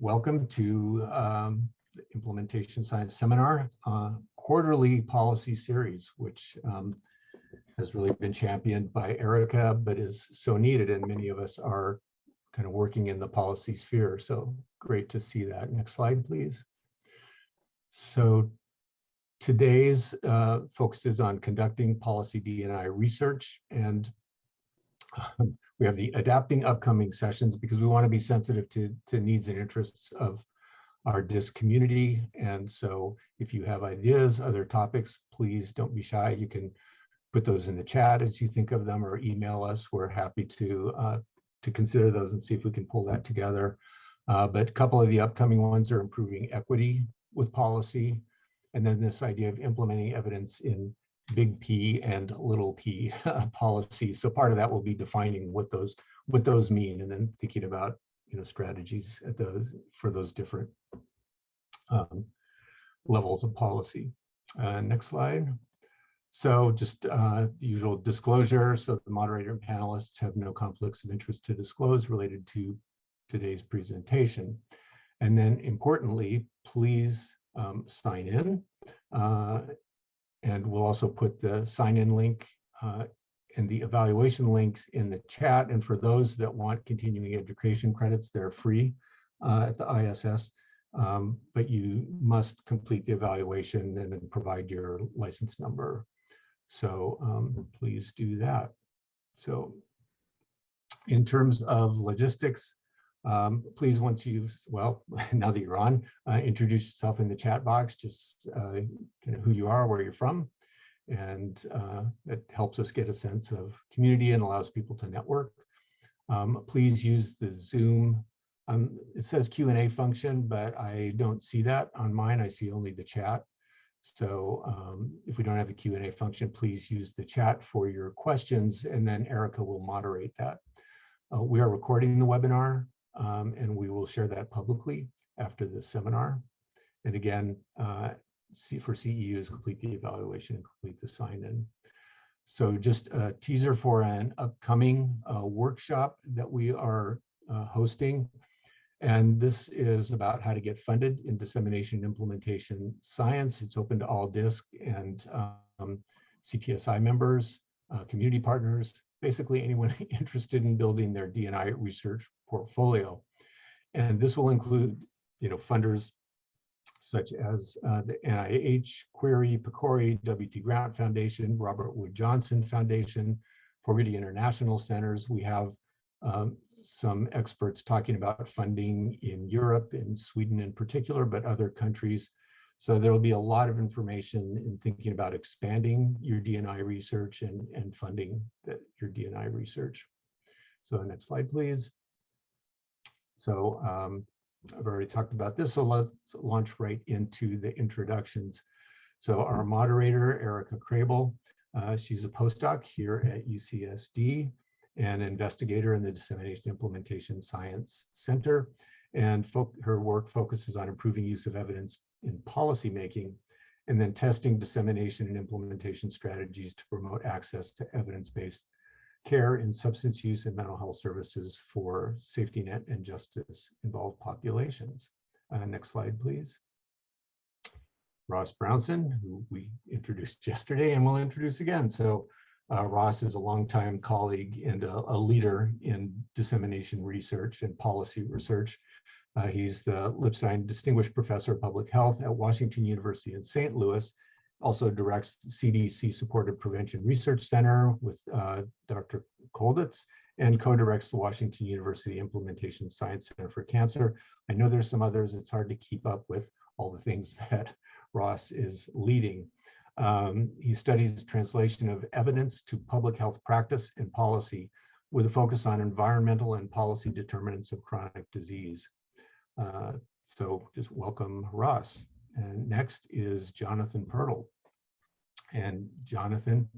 welcome to the Implementation Science Seminar quarterly policy series, which has really been championed by Erika, but is so needed, and many of us are kind of working in the policy sphere. So great to see that. Next slide, please. So today's focus is on conducting policy D&I research, and we have the adapting upcoming sessions because we want to be sensitive to needs and interests of our DISC community. And so if you have ideas, other topics, please don't be shy. You can put those in the chat as you think of them, or email us. We're happy to consider those and see if we can pull that together. But a couple of the upcoming ones are improving equity with policy, and then this idea of implementing evidence in big P and little p policy. So part of that will be defining what those mean, and then thinking about strategies at for those different levels of policy. Next slide. So just the usual disclosure. So the moderator and panelists have no conflicts of interest to disclose related to today's presentation. And then importantly, please sign in. And we'll also put the sign-in link and the evaluation links in the chat. And for those that want continuing education credits, they're free at the ISS, but you must complete the evaluation and then provide your license number. So please do that. So in terms of logistics, please, once now that you're on, introduce yourself in the chat box, just kind of who you are, where you're from, and that helps us get a sense of community and allows people to network. Please use the Zoom. It says Q&A function, but I don't see that on mine. I see only the chat. So if we don't have the Q&A function, please use the chat for your questions, and then Erika will moderate that. We are recording the webinar, and we will share that publicly after the seminar. And again, for CEUs, complete the evaluation and complete the sign-in. So just a teaser for an upcoming workshop that we are hosting. And this is about how to get funded in dissemination and implementation science. It's open to all DISC and CTSI members, community partners, basically anyone interested in building their D&I research portfolio. And this will include, funders such as the NIH, Query, PCORI, WT Grant Foundation, Robert Wood Johnson Foundation, Fogarty International Centers. We have some experts talking about funding in Europe, in Sweden in particular, but other countries. So there will be a lot of information in thinking about expanding your D&I research and funding your D&I research. So next slide, please. So I've already talked about this, so let's launch right into the introductions. So our moderator, Erika Crable, she's a postdoc here at UCSD, an investigator in the Dissemination Implementation Science Center, and her work focuses on improving use of evidence in policymaking, and then testing dissemination and implementation strategies to promote access to evidence-based care in substance use and mental health services for safety net and justice involved populations. Next slide, please. Ross Brownson, who we introduced yesterday and we'll introduce again. So Ross is a longtime colleague and a leader in dissemination research and policy research. He's the Lipstein Distinguished Professor of Public Health at Washington University in St. Louis, also directs the CDC Supported Prevention Research Center with Dr. Kolditz, and co-directs the Washington University Implementation Science Center for Cancer. I know there's some others. It's hard to keep up with all the things that Ross is leading. He studies translation of evidence to public health practice and policy with a focus on environmental and policy determinants of chronic disease. So just welcome Ross. And next is Jonathan Purtle. And Jonathan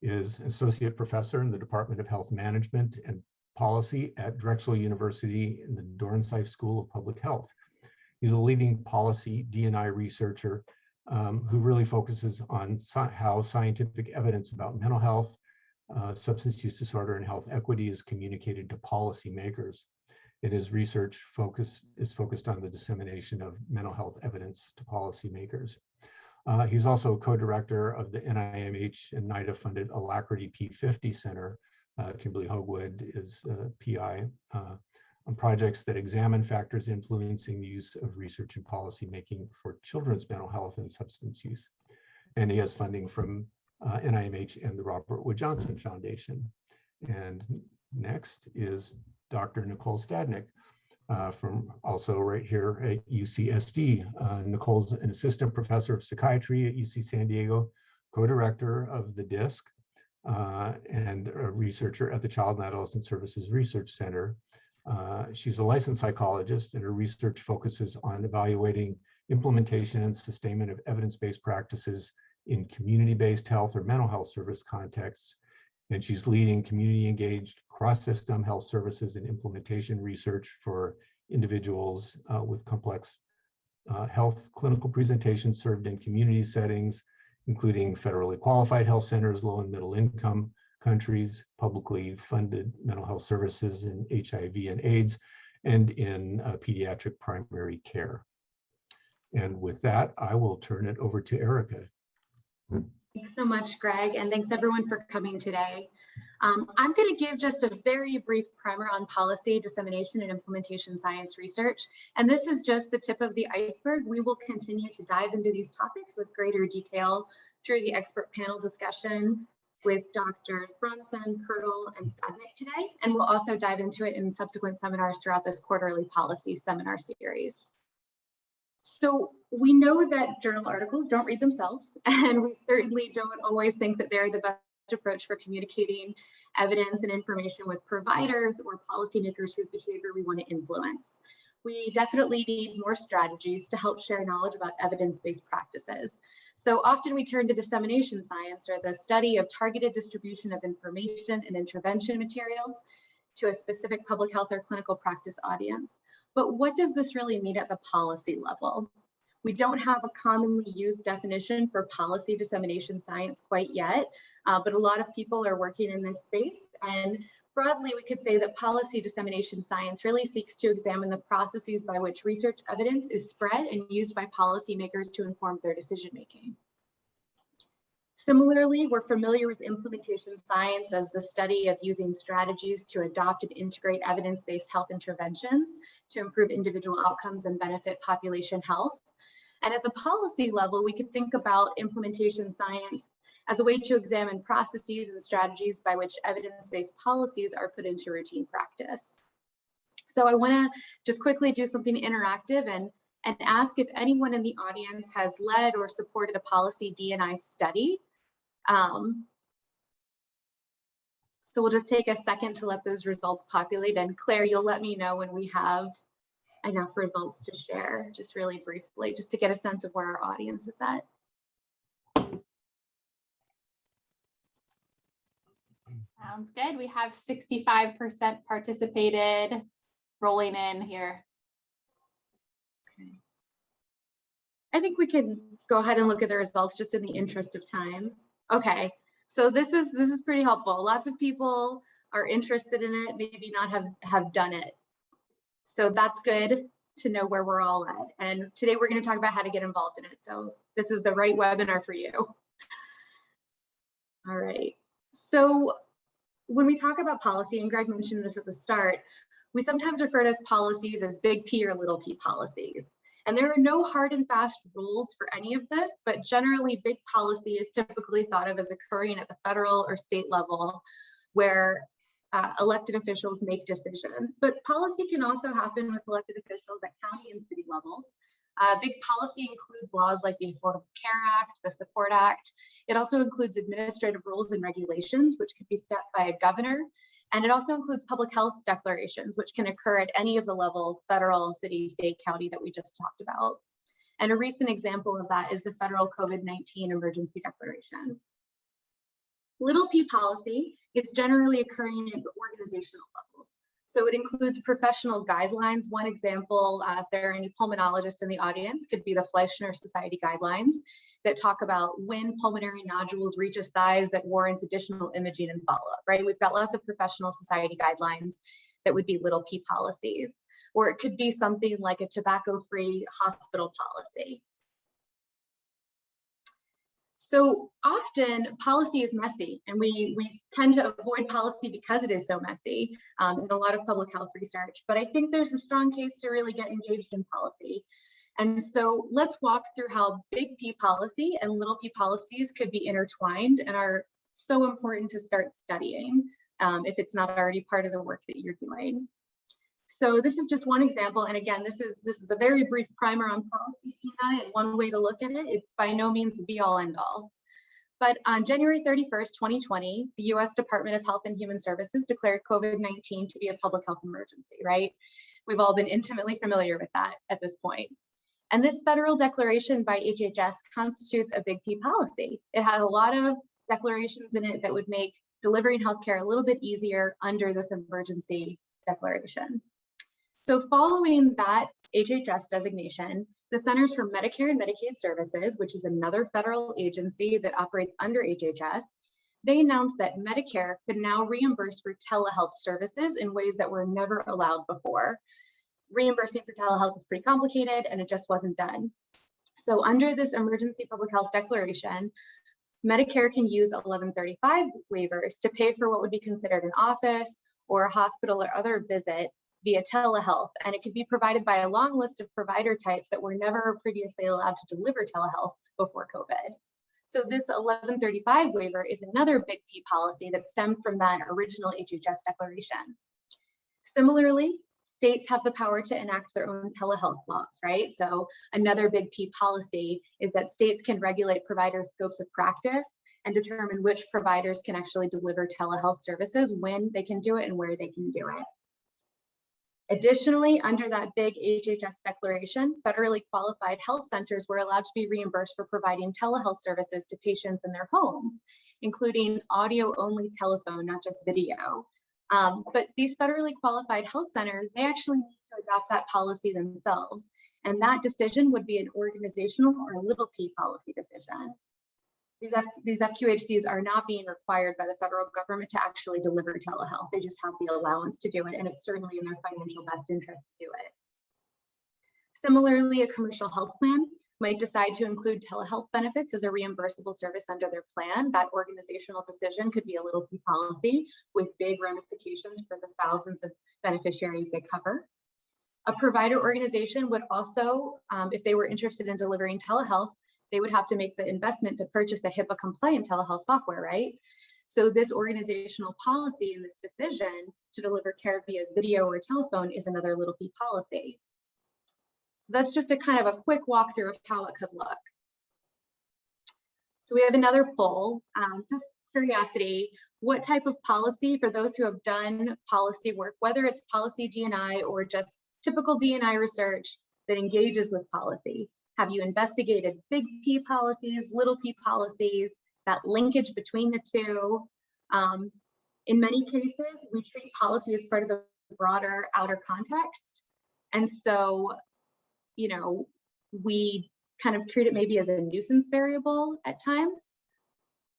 is Associate Professor in the Department of Health Management and Policy at Drexel University in the Dornsife School of Public Health. He's a leading policy D&I researcher who really focuses on how scientific evidence about mental health, substance use disorder, and health equity is communicated to policymakers. and his research is focused on the dissemination of mental health evidence to policymakers. He's also a co-director of the NIMH and NIDA-funded Alacrity P50 Center. Kimberly Hoagwood is PI on projects that examine factors influencing the use of research and policy making for children's mental health and substance use. And he has funding from NIMH and the Robert Wood Johnson Foundation. And next is Dr. Nicole Stadnick from also right here at UCSD. Nicole's an assistant professor of psychiatry at UC San Diego, co-director of the DISC, and a researcher at the Child and Adolescent Services Research Center. She's a licensed psychologist, and her research focuses on evaluating implementation and sustainment of evidence-based practices in community-based health or mental health service contexts. And she's leading community-engaged cross-system health services and implementation research for individuals with complex health clinical presentations served in community settings, including federally qualified health centers, low and middle income countries, publicly funded mental health services in HIV and AIDS, and in pediatric primary care. And with that, I will turn it over to Erika. Thanks so much, Greg, and thanks everyone for coming today. I'm going to give just a very brief primer on policy, dissemination, and implementation science research. And this is just the tip of the iceberg. We will continue to dive into these topics with greater detail through the expert panel discussion with Drs. Brunson, Purtle, and Stadnick today. And we'll also dive into it in subsequent seminars throughout this quarterly policy seminar series. So we know that journal articles don't read themselves, and we certainly don't always think that they're the best approach for communicating evidence and information with providers or policymakers whose behavior we want to influence. We definitely need more strategies to help share knowledge about evidence-based practices. So often we turn to dissemination science, or the study of targeted distribution of information and intervention materials to a specific public health or clinical practice audience. But what does this really mean at the policy level? We don't have a commonly used definition for policy dissemination science quite yet, but a lot of people are working in this space. And broadly, we could say that policy dissemination science really seeks to examine the processes by which research evidence is spread and used by policymakers to inform their decision-making. Similarly, we're familiar with implementation science as the study of using strategies to adopt and integrate evidence-based health interventions to improve individual outcomes and benefit population health. And at the policy level, we can think about implementation science as a way to examine processes and strategies by which evidence-based policies are put into routine practice. So I want to just quickly do something interactive and ask if anyone in the audience has led or supported a policy D&I study. So we'll just take a second to let those results populate, and Claire, you'll let me know when we have enough results to share, just really briefly, just to get a sense of where our audience is at. Sounds good. We have 65% participated, rolling in here. Okay. I think we can go ahead and look at the results just in the interest of time. Okay, so this is pretty helpful. Lots of people are interested in it, maybe not have done it. So that's good to know where we're all at. And today we're going to talk about how to get involved in it. So this is the right webinar for you. All right. So when we talk about policy, and Greg mentioned this at the start, we sometimes refer to policies as big P or little p policies. And there are no hard and fast rules for any of this, but generally big policy is typically thought of as occurring at the federal or state level, where elected officials make decisions. But policy can also happen with elected officials at county and city levels. Big policy includes laws like the Affordable Care Act, the Support Act. It also includes administrative rules and regulations, which could be set by a governor. And it also includes public health declarations, which can occur at any of the levels, federal, city, state, county, that we just talked about. And a recent example of that is the federal COVID-19 emergency declaration. Little p policy is generally occurring at organizational levels. So it includes professional guidelines. One example, if there are any pulmonologists in the audience, could be the Fleischner Society guidelines that talk about when pulmonary nodules reach a size that warrants additional imaging and follow-up, right? We've got lots of professional society guidelines that would be little p policies, or it could be something like a tobacco-free hospital policy. So often policy is messy, and we tend to avoid policy because it is so messy in a lot of public health research. But I think there's a strong case to really get engaged in policy. And so let's walk through how big P policy and little p policies could be intertwined and are so important to start studying if it's not already part of the work that you're doing. So this is just one example, and again, this is a very brief primer on policy and one way to look at it. It's by no means a be-all, end-all. But on January 31st, 2020, the U.S. Department of Health and Human Services declared COVID-19 to be a public health emergency, right? We've all been intimately familiar with that at this point. And this federal declaration by HHS constitutes a big P policy. It has a lot of declarations in it that would make delivering healthcare a little bit easier under this emergency declaration. So following that HHS designation, the Centers for Medicare and Medicaid Services, which is another federal agency that operates under HHS, they announced that Medicare could now reimburse for telehealth services in ways that were never allowed before. Reimbursing for telehealth is pretty complicated, and it just wasn't done. So under this emergency public health declaration, Medicare can use 1135 waivers to pay for what would be considered an office or a hospital or other visit via telehealth, and it could be provided by a long list of provider types that were never previously allowed to deliver telehealth before COVID. So this 1135 waiver is another big P policy that stemmed from that original HHS declaration. Similarly, states have the power to enact their own telehealth laws, right? So another big P policy is that states can regulate provider scopes of practice and determine which providers can actually deliver telehealth services, when they can do it and where they can do it. Additionally, under that big HHS declaration, federally qualified health centers were allowed to be reimbursed for providing telehealth services to patients in their homes, including audio-only telephone, not just video. But these federally qualified health centers, they actually need to adopt that policy themselves. And that decision would be an organizational or little p policy decision. These FQHCs are not being required by the federal government to actually deliver telehealth. They just have the allowance to do it, and it's certainly in their financial best interest to do it. Similarly, a commercial health plan might decide to include telehealth benefits as a reimbursable service under their plan. That organizational decision could be a little p policy with big ramifications for the thousands of beneficiaries they cover. A provider organization would also, if they were interested in delivering telehealth, they would have to make the investment to purchase a HIPAA compliant telehealth software, right? So this organizational policy and this decision to deliver care via video or telephone is another little p policy. So that's just a kind of a quick walkthrough of how it could look. So we have another poll, just curiosity, what type of policy, for those who have done policy work, whether it's policy D&I or just typical D&I research that engages with policy, have you investigated big P policies, little p policies, that linkage between the two? In many cases, we treat policy as part of the broader outer context. And so, you know, we kind of treat it maybe as a nuisance variable at times,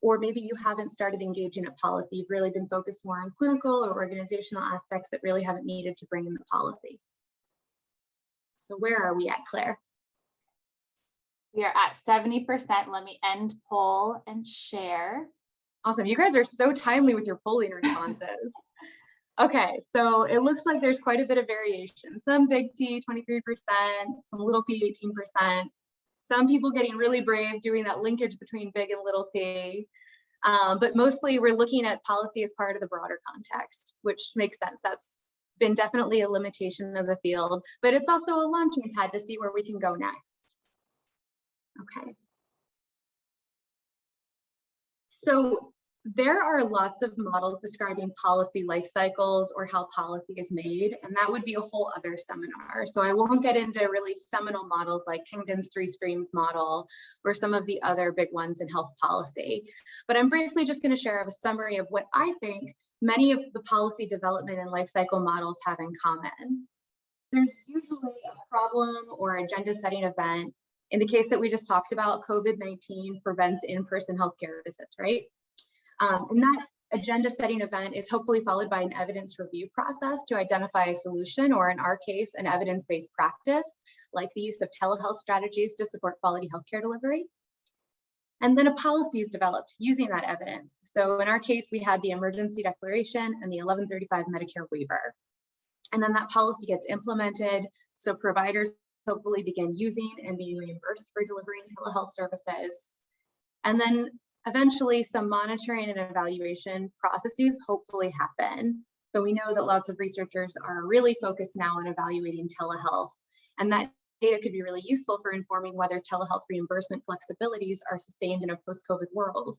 or maybe you haven't started engaging at policy. You've really been focused more on clinical or organizational aspects that really haven't needed to bring in the policy. So where are we at, Claire? We are at 70%. Let me end poll and share. Awesome. You guys are so timely with your polling responses. Okay, so it looks like there's quite a bit of variation. Some big P, 23%, some little p, 18%. Some people getting really brave doing that linkage between big and little p. But mostly we're looking at policy as part of the broader context, which makes sense. That's been definitely a limitation of the field, but it's also a launching pad to see where we can go next. Okay. So there are lots of models describing policy life cycles or how policy is made, and that would be a whole other seminar. So I won't get into really seminal models like Kingdom's 3 streams model or some of the other big ones in health policy. But I'm briefly just going to share a summary of what I think many of the policy development and life cycle models have in common. There's usually a problem or agenda setting event. In the case that we just talked about, COVID-19 prevents in-person healthcare visits, right? And that agenda setting event is hopefully followed by an evidence review process to identify a solution, or in our case, an evidence-based practice, like the use of telehealth strategies to support quality healthcare delivery. And then a policy is developed using that evidence. So in our case, we had the emergency declaration and the 1135 Medicare waiver. And then that policy gets implemented, so providers hopefully begin using and being reimbursed for delivering telehealth services. And then eventually some monitoring and evaluation processes hopefully happen. So we know that lots of researchers are really focused now on evaluating telehealth, and that data could be really useful for informing whether telehealth reimbursement flexibilities are sustained in a post-COVID world.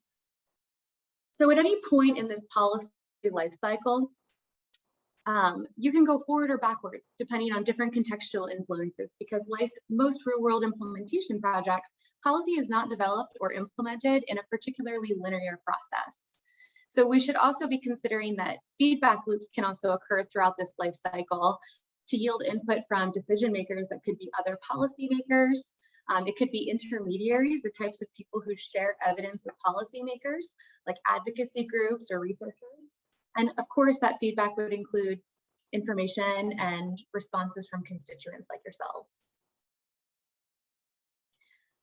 So at any point in this policy life cycle, you can go forward or backward depending on different contextual influences, because like most real-world implementation projects, policy is not developed or implemented in a particularly linear process. So we should also be considering that feedback loops can also occur throughout this life cycle to yield input from decision makers that could be other policymakers. It could be intermediaries, the types of people who share evidence with policymakers, like advocacy groups or researchers. And of course, that feedback would include information and responses from constituents like yourselves.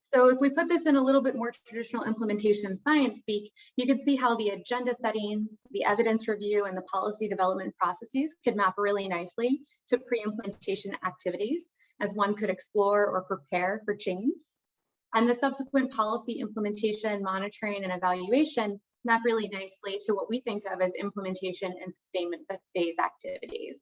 So if we put this in a little bit more traditional implementation science speak, you can see how the agenda setting, the evidence review, and the policy development processes could map really nicely to pre-implementation activities, as one could explore or prepare for change. And the subsequent policy implementation, monitoring, and evaluation map really nicely to what we think of as implementation and sustainment phase activities.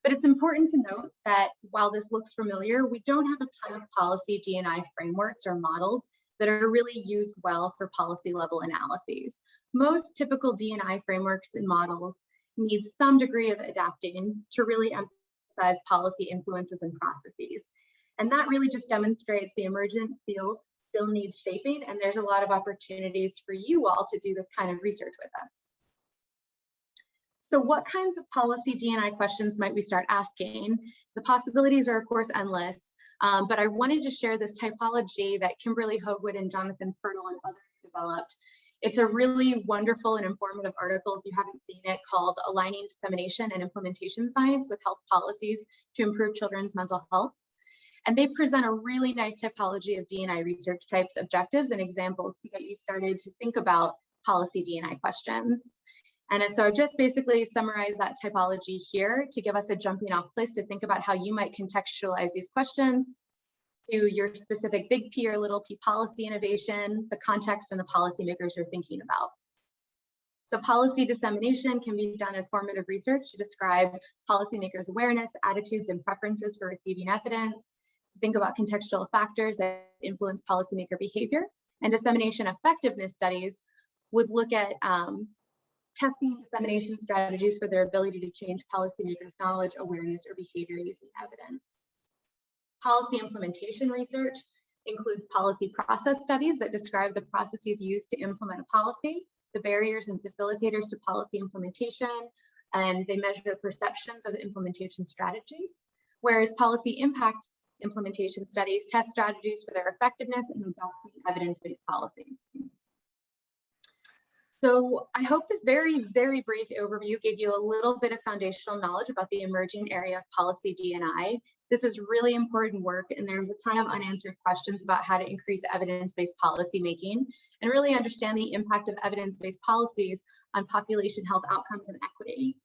But it's important to note that while this looks familiar, we don't have a ton of policy D&I frameworks or models that are really used well for policy level analyses. Most typical D&I frameworks and models need some degree of adapting to really emphasize policy influences and processes. And that really just demonstrates the emergent field still needs shaping, and there's a lot of opportunities for you all to do this kind of research with us. So what kinds of policy D&I questions might we start asking? The possibilities are of course endless, but I wanted to share this typology that Kimberly Hoagwood and Jonathan Purtle and others developed. It's a really wonderful and informative article, if you haven't seen it, called Aligning Dissemination and Implementation Science with Health Policies to Improve Children's Mental Health. And they present a really nice typology of D&I research types, objectives, and examples to get you started to think about policy D&I questions. And so I just basically summarized that typology here to give us a jumping off place to think about how you might contextualize these questions to your specific big P or little p policy innovation, the context and the policymakers you're thinking about. So policy dissemination can be done as formative research to describe policymakers' awareness, attitudes, and preferences for receiving evidence, to think about contextual factors that influence policymaker behavior. And dissemination effectiveness studies would look at testing dissemination strategies for their ability to change policymakers' knowledge, awareness, or behavior using evidence. Policy implementation research includes policy process studies that describe the processes used to implement a policy, the barriers and facilitators to policy implementation, and they measure perceptions of implementation strategies, whereas policy impact implementation studies test strategies for their effectiveness in adopting evidence-based policies. So I hope this very, very brief overview gave you a little bit of foundational knowledge about the emerging area of policy D&I. This is really important work, and there's a ton of unanswered questions about how to increase evidence-based policy making and really understand the impact of evidence-based policies on population health outcomes and equity.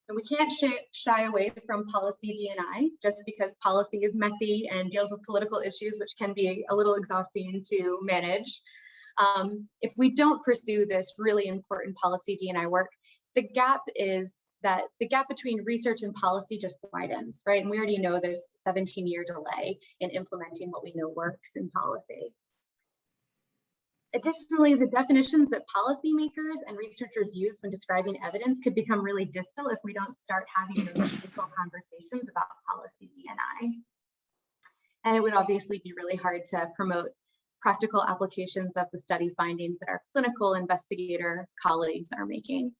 And we can't shy away from policy D&I just because policy is messy and deals with political issues, which can be a little exhausting to manage. If we don't pursue this really important policy D&I work, the gap between research and policy just widens, right? And we already know there's a 17-year delay in implementing what we know works in policy. Additionally, the definitions that policymakers and researchers use when describing evidence could become really distal if we don't start having those critical conversations about policy D&I. And it would obviously be really hard to promote practical applications of the study findings that our clinical investigator colleagues are making.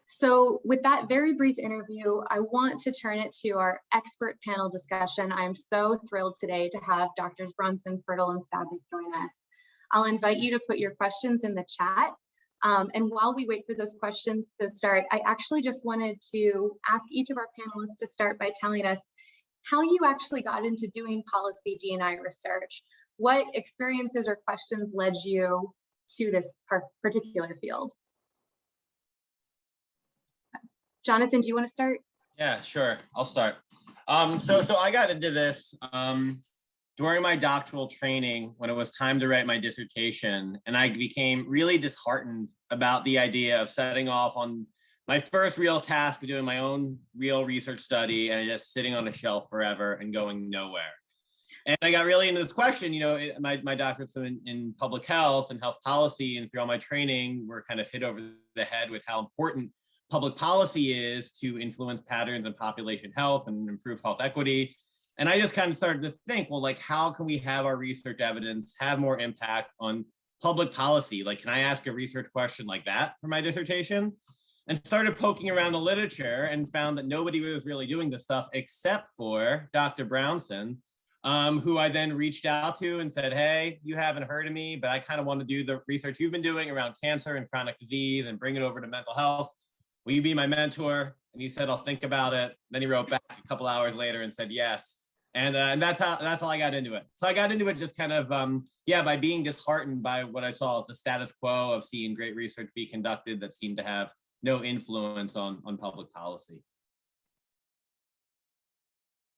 So with that very brief interview, I want to turn it to our expert panel discussion. I'm so thrilled today to have Drs. Bronson, Pirtle, and Stadnick join us. I'll invite you to put your questions in the chat. And while we wait for those questions to start, I actually just wanted to ask each of our panelists to start by telling us how you actually got into doing policy D&I research. What experiences or questions led you to this particular field? Jonathan, do you want to start? Yeah, sure. I'll start. So I got into this during my doctoral training when it was time to write my dissertation, and I became really disheartened about the idea of setting off on my first real task of doing my own real research study and just sitting on a shelf forever and going nowhere. And I got really into this question, you know, my doctorate's in public health and health policy, and through all my training, we're kind of hit over the head with how important public policy is to influence patterns in population health and improve health equity. And I just kind of started to think, well, like, how can we have our research evidence have more impact on public policy? Like, can I ask a research question like that for my dissertation? And started poking around the literature and found that nobody was really doing this stuff except for Dr. Brownson, who I then reached out to and said, hey, you haven't heard of me, but I kind of want to do the research you've been doing around cancer and chronic disease and bring it over to mental health. Will you be my mentor? And he said, I'll think about it. Then he wrote back a couple hours later and said, yes. And that's how I got into it. So I got into it just kind of, by being disheartened by what I saw as the status quo of seeing great research be conducted that seemed to have no influence on public policy.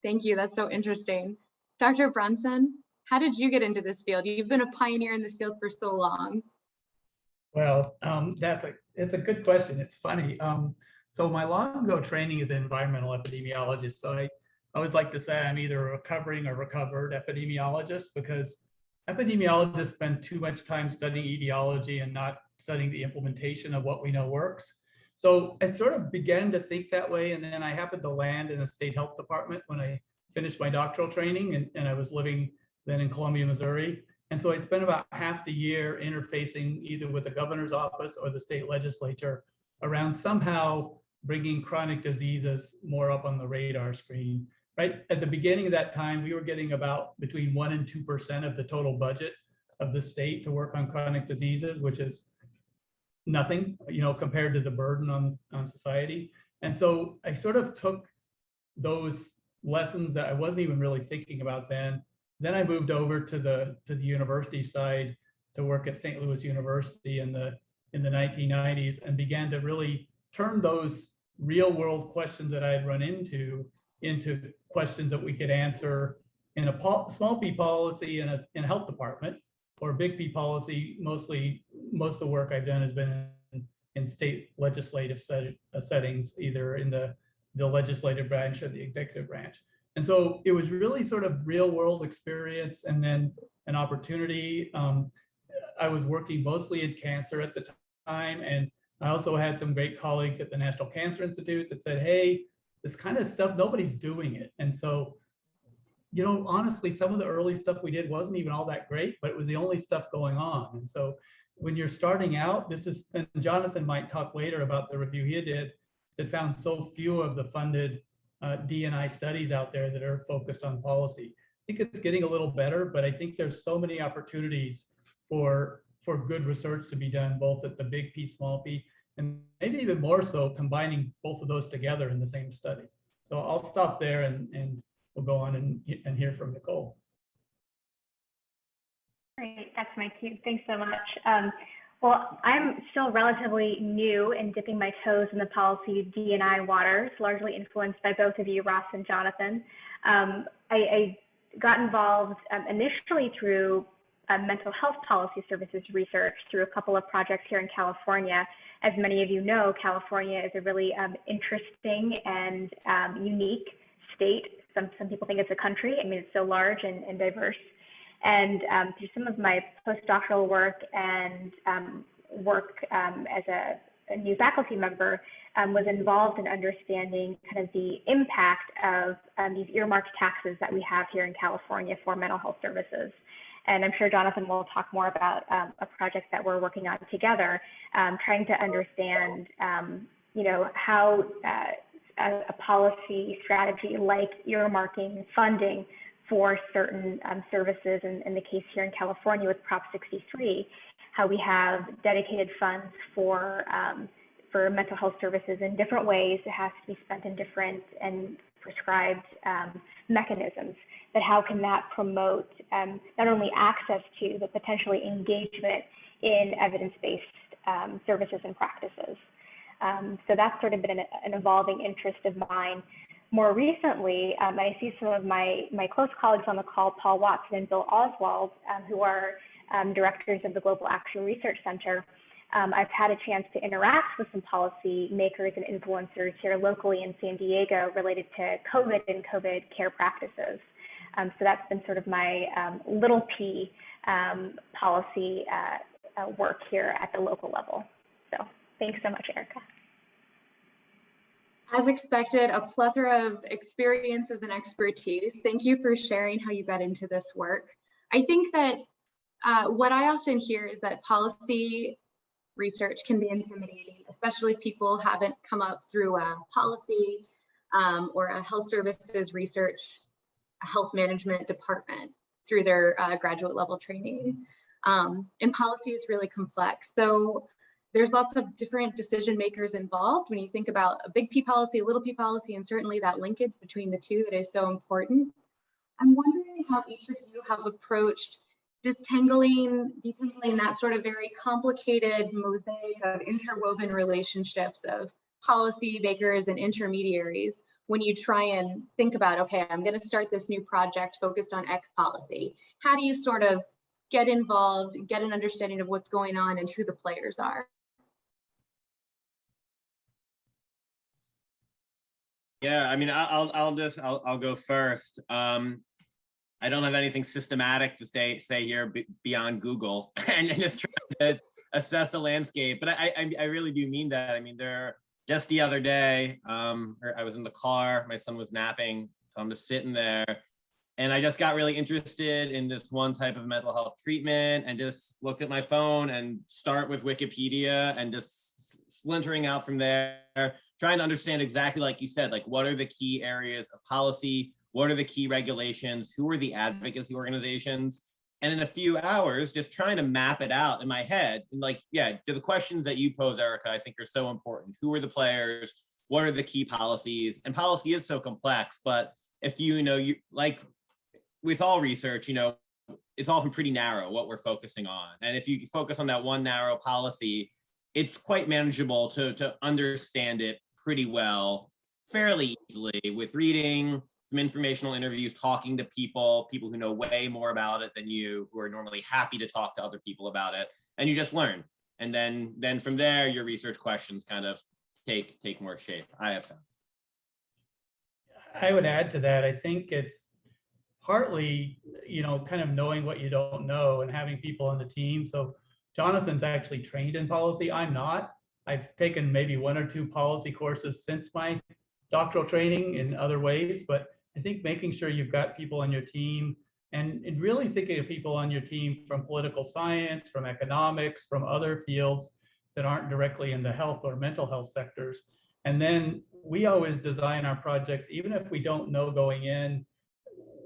Thank you. That's so interesting. Dr. Brunson, how did you get into this field? You've been a pioneer in this field for so long. Well, it's a good question. It's funny. So my long ago training is an environmental epidemiologist. So I always like to say I'm either a recovering or recovered epidemiologist, because epidemiologists spend too much time studying etiology and not studying the implementation of what we know works. So I sort of began to think that way. And then I happened to land in a state health department when I finished my doctoral training, and I was living then in Columbia, Missouri. And so I spent about half the year interfacing either with the governor's office or the state legislature around somehow bringing chronic diseases more up on the radar screen. Right at the beginning of that time, we were getting about between 1% and 2% of the total budget of the state to work on chronic diseases, which is nothing, you know, compared to the burden on society. And so I sort of took those lessons that I wasn't even really thinking about then. Then I moved over to the university side to work at St. Louis University in the 1990s, and began to really turn those real world questions that I had run into questions that we could answer in a small p policy in a health department, or big P policy. Most of the work I've done has been in state legislative settings, either in the legislative branch or the executive branch. And so it was really sort of real world experience, and then an opportunity. I was working mostly in cancer at the time, and I also had some great colleagues at the National Cancer Institute that said, hey, this kind of stuff, nobody's doing it. And so, you know, honestly, some of the early stuff we did wasn't even all that great, but it was the only stuff going on. And so when you're starting out, and Jonathan might talk later about the review he did that found so few of the funded D&I studies out there that are focused on policy. I think it's getting a little better, but I think there's so many opportunities for good research to be done, both at the big P, small p, and maybe even more so combining both of those together in the same study. So I'll stop there, and we'll go on and hear from Nicole. Great, that's my cue. Thanks so much. Well, I'm still relatively new and dipping my toes in the policy D&I waters, largely influenced by both of you, Ross and Jonathan. I got involved initially through mental health policy services research through a couple of projects here in California. As many of you know, California is a really interesting and unique state. Some people think it's a country. I mean, it's so large and diverse. And through some of my postdoctoral work and work as a new faculty member, was involved in understanding kind of the impact of these earmarked taxes that we have here in California for mental health services. And I'm sure Jonathan will talk more about a project that we're working on together, trying to understand, you know, how a policy strategy like earmarking funding for certain services. In the case here in California with Prop 63, how we have dedicated funds for mental health services in different ways. It has to be spent in different and prescribed mechanisms. But how can that promote not only access to, but potentially engagement in evidence-based services and practices? So that's sort of been an evolving interest of mine. More recently, I see some of my close colleagues on the call, Paul Watson and Bill Oswald, who are directors of the Global Action Research Center. I've had a chance to interact with some policy makers and influencers here locally in San Diego related to COVID and COVID care practices. So that's been sort of my little p policy work here at the local level. So thanks so much, Erika. As expected, a plethora of experiences and expertise. Thank you for sharing how you got into this work. I think that what I often hear is that policy research can be intimidating, especially if people haven't come up through a policy or a health services research, a health management department through their graduate level training. And policy is really complex. So there's lots of different decision makers involved when you think about a big P policy, a little p policy, and certainly that linkage between the two that is so important. I'm wondering how each of you have approached detangling that sort of very complicated mosaic of interwoven relationships of policy makers and intermediaries when you try and think about, okay, I'm going to start this new project focused on X policy. How do you sort of get involved, get an understanding of what's going on and who the players are? Yeah, I mean, I'll go first. I don't have anything systematic to say here beyond Google and just try to assess the landscape. But I really do mean that. I mean, just the other day, I was in the car, my son was napping, so I'm just sitting there, and I just got really interested in this one type of mental health treatment and just looked at my phone and start with Wikipedia and just splintering out from there, trying to understand exactly, like you said, like what are the key areas of policy, what are the key regulations, who are the advocacy organizations, and in a few hours, just trying to map it out in my head. And like, yeah, to the questions that you pose, Erika, I think are so important. Who are the players? What are the key policies? And policy is so complex, but if you know, you like with all research, you know, it's often pretty narrow what we're focusing on. And if you focus on that one narrow policy, it's quite manageable to understand it pretty well, fairly easily with reading, some informational interviews, talking to people who know way more about it than you, who are normally happy to talk to other people about it, and you just learn. And then from there, your research questions kind of take more shape, I have found. I would add to that, I think it's partly, you know, kind of knowing what you don't know and having people on the team. So Jonathan's actually trained in policy. I'm not. I've taken maybe 1 or 2 policy courses since my doctoral training in other ways, but I think making sure you've got people on your team and really thinking of people on your team from political science, from economics, from other fields that aren't directly in the health or mental health sectors. And then we always design our projects, even if we don't know going in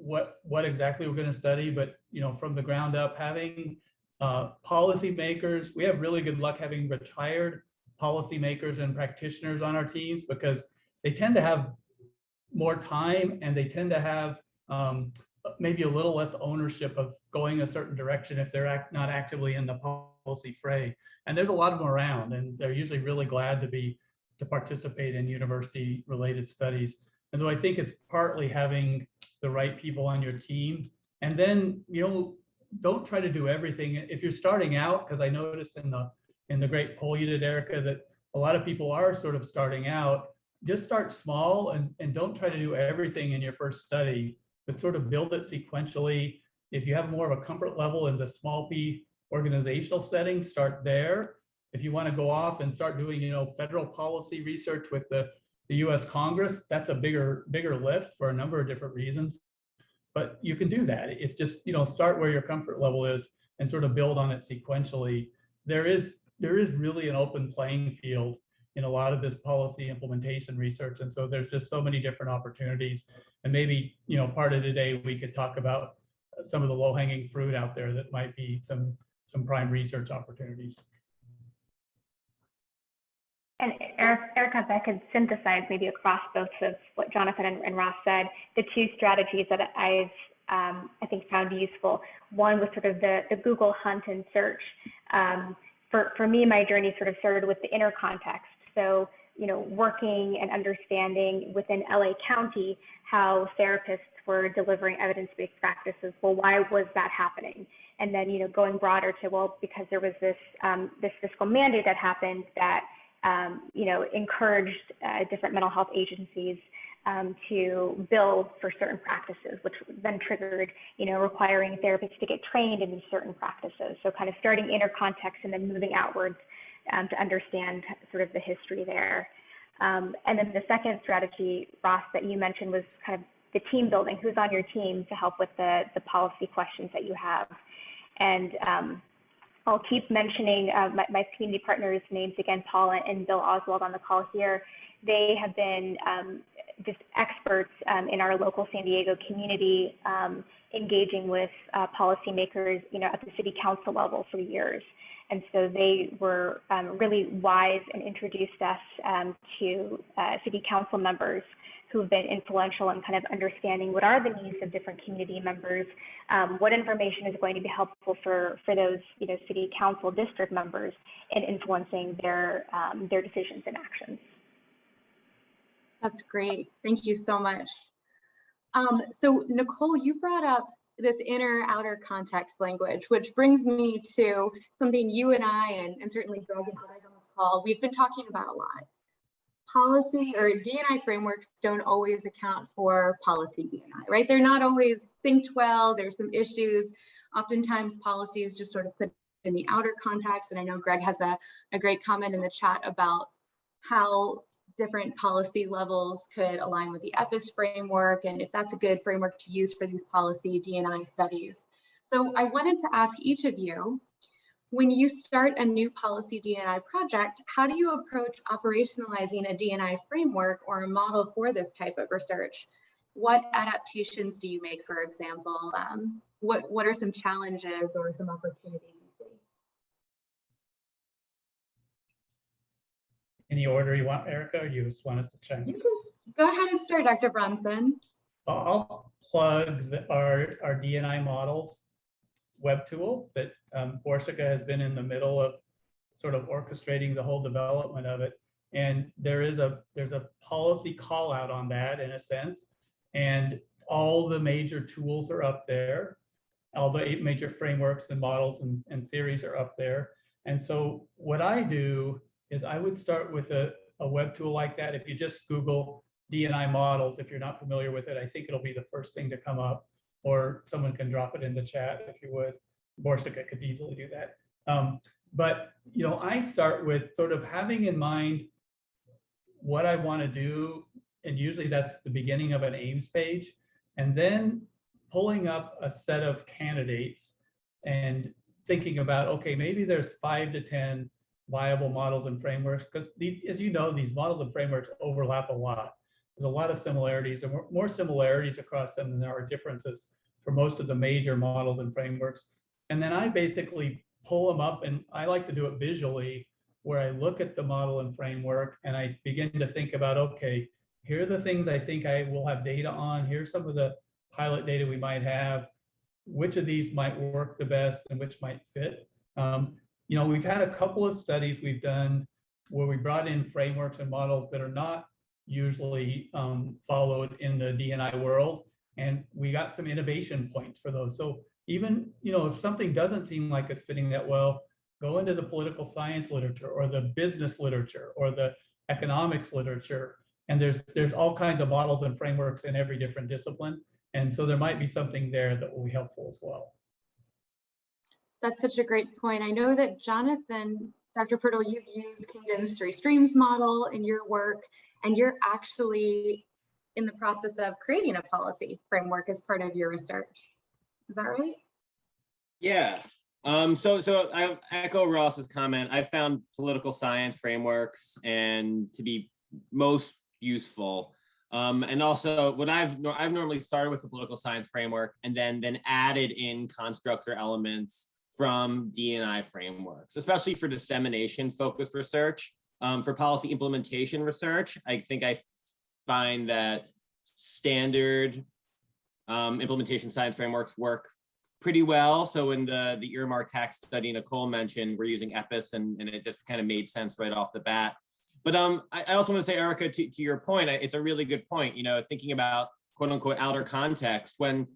what exactly we're going to study, but you know, from the ground up, having policymakers. We have really good luck having retired policymakers and practitioners on our teams because they tend to have more time and they tend to have maybe a little less ownership of going a certain direction if they're not actively in the policy fray. And there's a lot of them around, and they're usually really glad to participate in university related studies. And so I think it's partly having the right people on your team. And then, you know, don't try to do everything. If you're starting out, because I noticed in the great poll you did, Erika, that a lot of people are sort of starting out, just start small and don't try to do everything in your first study, but sort of build it sequentially. If you have more of a comfort level in the small p organizational setting, start there. If you want to go off and start doing, you know, federal policy research with the US Congress, that's a bigger lift for a number of different reasons. But you can do that. It's just, you know, start where your comfort level is and sort of build on it sequentially. There is really an open playing field in a lot of this policy implementation research. And so there's just so many different opportunities. And maybe, you know, part of today we could talk about some of the low-hanging fruit out there that might be some prime research opportunities. And Erika, if I could synthesize maybe across both of what Jonathan and Ross said, the two strategies that I've I think found useful. One was sort of the Google hunt and search. For me, my journey sort of started with the inner context. So, you know, working and understanding within LA County how therapists were delivering evidence-based practices. Well, why was that happening? And then, you know, going broader to, well, because there was this this fiscal mandate that happened that you know, encouraged different mental health agencies to bill for certain practices, which then triggered, you know, requiring therapists to get trained in these certain practices. So kind of starting inner context and then moving outwards to understand sort of the history there. And then the second strategy, Ross, that you mentioned was kind of the team building. Who's on your team to help with the policy questions that you have? And I'll keep mentioning my community partners' names again, Paul and Bill Oswald on the call here. They have been just experts in our local San Diego community, engaging with policymakers, you know, at the city council level for years. And so they were really wise and introduced us to city council members who've been influential in kind of understanding what are the needs of different community members, what information is going to be helpful for those, you know, city council district members in influencing their decisions and actions. That's great. Thank you so much. So Nicole, you brought up this inner outer context language, which brings me to something you and I, and certainly Greg and others on this call, we've been talking about a lot. Policy or D&I frameworks don't always account for policy D&I, right? They're not always synced well. There's some issues. Oftentimes policy is just sort of put in the outer context. And I know Greg has a great comment in the chat about how different policy levels could align with the EPIS framework and if that's a good framework to use for these policy D&I studies. So I wanted to ask each of you, when you start a new policy D&I project, how do you approach operationalizing a D&I framework or a model for this type of research? What adaptations do you make, for example? What are some challenges or some opportunities you see? Any order you want, Erika, or you just want us to check? You can go ahead and start, Dr. Brunson. I'll plug our D&I models web tool that Borsica has been in the middle of sort of orchestrating the whole development of it. And there's a policy call out on that in a sense. And all the major tools are up there. All the 8 major frameworks and models and theories are up there. And so what I do is I would start with a web tool like that. If you just Google D&I models, if you're not familiar with it, I think it'll be the first thing to come up, or someone can drop it in the chat if you would. Borsica could easily do that. But, you know, I start with sort of having in mind what I want to do. And usually that's the beginning of an aims page. And then pulling up a set of candidates and thinking about, okay, maybe there's 5 to 10 viable models and frameworks, because these, as you know, these models and frameworks overlap a lot. There's a lot of similarities, and more similarities across them than there are differences for most of the major models and frameworks. And then I basically pull them up, and I like to do it visually, where I look at the model and framework and I begin to think about, okay, here are the things I think I will have data on. Here's some of the pilot data we might have. Which of these might work the best and which might fit? You know, we've had a couple of studies we've done where we brought in frameworks and models that are not usually followed in the D&I world, and we got some innovation points for those. So even, you know, if something doesn't seem like it's fitting that well, go into the political science literature or the business literature or the economics literature, and there's all kinds of models and frameworks in every different discipline. And so there might be something there that will be helpful as well. That's such a great point. I know that Jonathan, Dr. Pirtle, you've used Kingdom's 3 streams model in your work, and you're actually in the process of creating a policy framework as part of your research. Is that right? Yeah. So I echo Ross's comment. I found political science frameworks and to be most useful. And also what I've normally started with the political science framework and then added in constructs or elements from D&I frameworks, especially for dissemination focused research. For policy implementation research, I think I find that standard implementation science frameworks work pretty well. So in the earmark tax study Nicole mentioned, we're using EPIS and it just kind of made sense right off the bat. But I also want to say, Erika, to your point, it's a really good point, you know, thinking about quote unquote outer context, when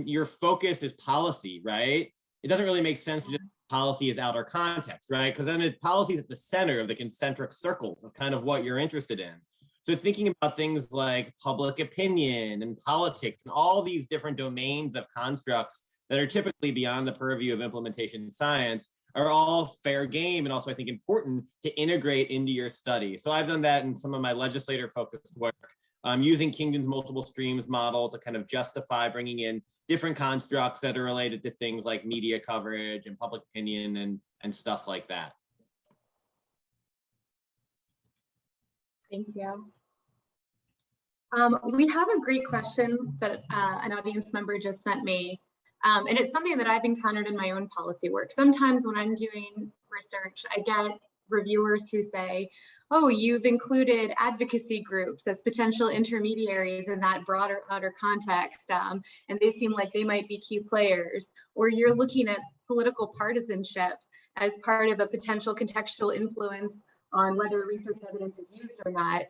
your focus is policy, right? It doesn't really make sense to just policy is outer context, right? Because then policy is at the center of the concentric circles of kind of what you're interested in. So thinking about things like public opinion and politics and all these different domains of constructs that are typically beyond the purview of implementation science are all fair game and also I think important to integrate into your study. So I've done that in some of my legislator focused work, using Kingdom's multiple streams model to kind of justify bringing in different constructs that are related to things like media coverage and public opinion and stuff like that. Thank you. We have a great question that an audience member just sent me. And it's something that I've encountered in my own policy work. Sometimes when I'm doing research, I get reviewers who say, oh, you've included advocacy groups as potential intermediaries in that broader context, and they seem like they might be key players. Or you're looking at political partisanship as part of a potential contextual influence on whether research evidence is used or not.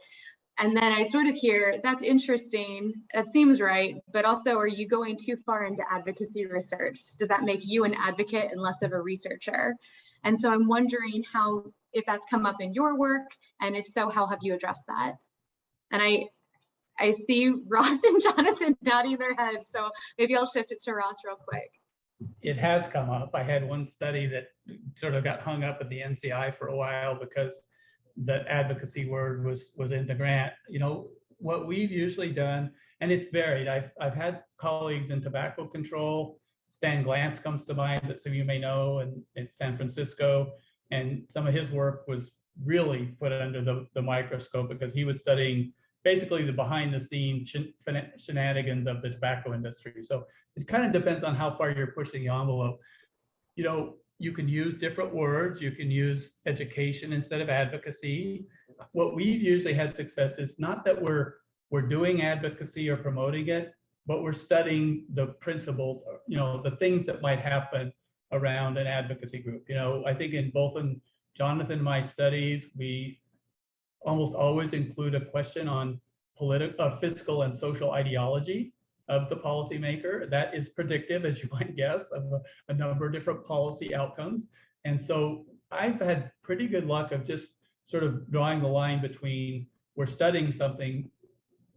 And then I sort of hear, that's interesting, that seems right, but also are you going too far into advocacy research? Does that make you an advocate and less of a researcher? And so I'm wondering if that's come up in your work, and if so, how have you addressed that? And I see Ross and Jonathan nodding their heads, so maybe I'll shift it to Ross real quick. It has come up. I had one study that sort of got hung up at the NCI for a while because the advocacy word was in the grant. You know, what we've usually done, and it's varied. I've had colleagues in tobacco control. Stan Glantz comes to mind that some of you may know in San Francisco. And some of his work was really put under the microscope because he was studying basically the behind the scenes shenanigans of the tobacco industry. So it kind of depends on how far you're pushing the envelope. You know, you can use different words. You can use education instead of advocacy. What we've usually had success is not that we're doing advocacy or promoting it, but we're studying the principles, you know, the things that might happen around an advocacy group. You know, I think in both in Jonathan and my studies, we almost always include a question on fiscal and social ideology of the policymaker. That is predictive, as you might guess, of a number of different policy outcomes. And so I've had pretty good luck of just sort of drawing the line between we're studying something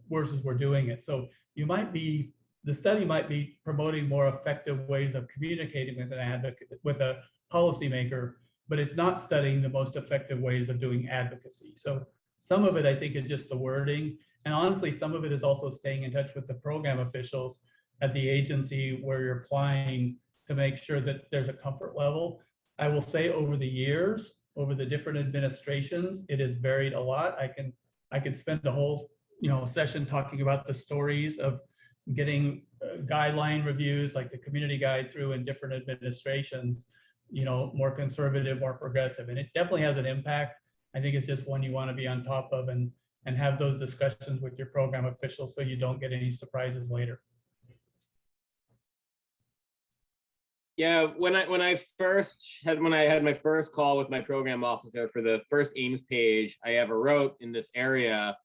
versus we're doing it. So the study might be promoting more effective ways of communicating with an advocate, with a policymaker, but it's not studying the most effective ways of doing advocacy. So some of it, I think, is just the wording. And honestly, some of it is also staying in touch with the program officials at the agency where you're applying to make sure that there's a comfort level. I will say over the years, over the different administrations, it has varied a lot. I could spend a whole session talking about the stories of getting guideline reviews like the community guide through in different administrations, more conservative, more progressive. And it definitely has an impact. I think it's just one you want to be on top of and have those discussions with your program officials so you don't get any surprises later. Yeah, when I had my first call with my program officer for the first Ames page I ever wrote in this area,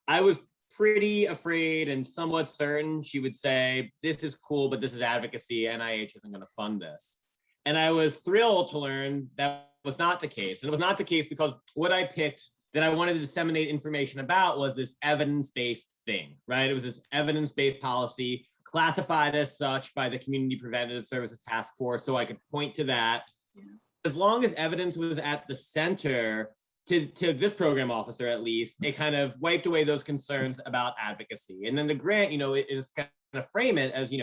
I was pretty afraid and somewhat certain she would say, this is cool, but this is advocacy. NIH isn't going to fund this. And I was thrilled to learn that was not the case. And it was not the case because what I picked that I wanted to disseminate information about was this evidence-based thing, right? It was this evidence-based policy classified as such by the Community Preventative Services Task Force, so I could point to that. Yeah. As long as evidence was at the center, to this program officer at least, it kind of wiped away those concerns about advocacy. And then the grant, it is kind of frame it as,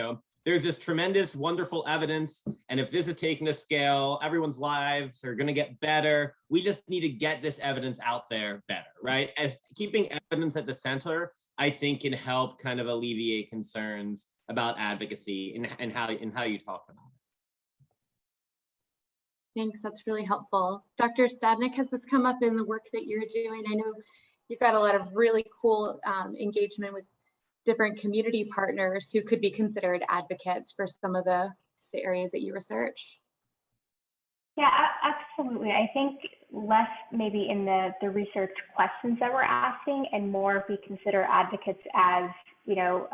there's this tremendous, wonderful evidence, And if this is taken to scale, everyone's lives are going to get better. We just need to get this evidence out there better, right? And keeping evidence at the center, I think, can help kind of alleviate concerns about advocacy and how you talk about it. Thanks, that's really helpful. Dr. Stadnick, has this come up in the work that you're doing? I know you've got a lot of really cool engagement with different community partners who could be considered advocates for some of the areas that you research. Yeah, absolutely. I think less maybe in the research questions that we're asking, and more if we consider advocates as, you know,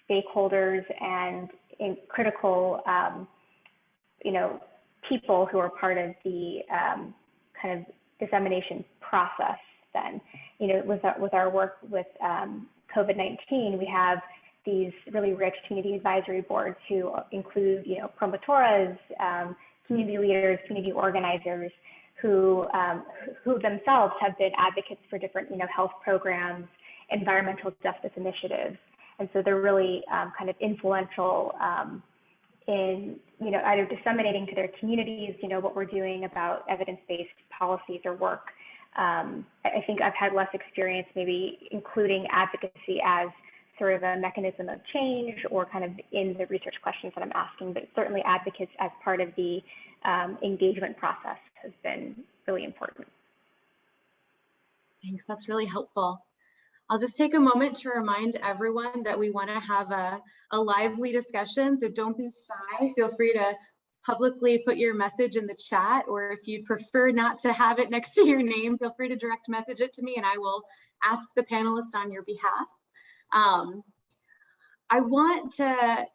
stakeholders and in critical, you know, people who are part of the kind of dissemination process. Then, you know, with our work with COVID-19, we have these really rich community advisory boards who include, you know, promotoras, community leaders, community organizers who themselves have been advocates for different, you know, health programs, environmental justice initiatives. And so they're really kind of influential in, you know, either disseminating to their communities, you know, what we're doing about evidence-based policies or work. I think I've had less experience maybe including advocacy as sort of a mechanism of change or kind of in the research questions that I'm asking, but certainly advocates as part of the engagement process has been really important. Thanks, that's really helpful. I'll just take a moment to remind everyone that we want to have a lively discussion, so don't be shy. Feel free to publicly put your message in the chat, or if you prefer not to have it next to your name, feel free to direct message it to me and I will ask the panelists on your behalf. I want to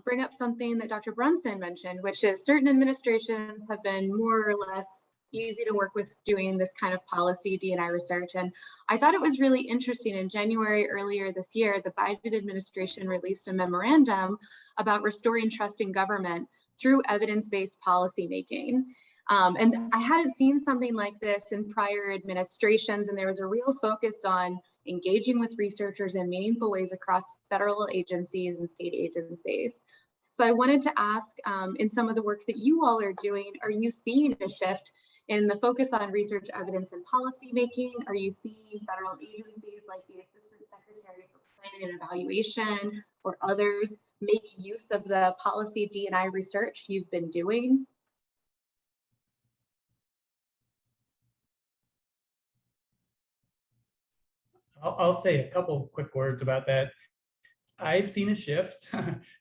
bring up something that Dr. Brunson mentioned, which is certain administrations have been more or less easy to work with doing this kind of policy D&I research. And I thought it was really interesting. In January earlier this year, the Biden administration released a memorandum about restoring trust in government through evidence-based policymaking. And I hadn't seen something like this in prior administrations, and there was a real focus on engaging with researchers in meaningful ways across federal agencies and state agencies. So I wanted to ask, in some of the work that you all are doing, are you seeing a shift in the focus on research evidence and policy making? Are you seeing federal agencies like the Assistant Secretary for Planning and Evaluation or others make use of the policy D&I research you've been doing? I'll say a couple of quick words about that. I've seen a shift,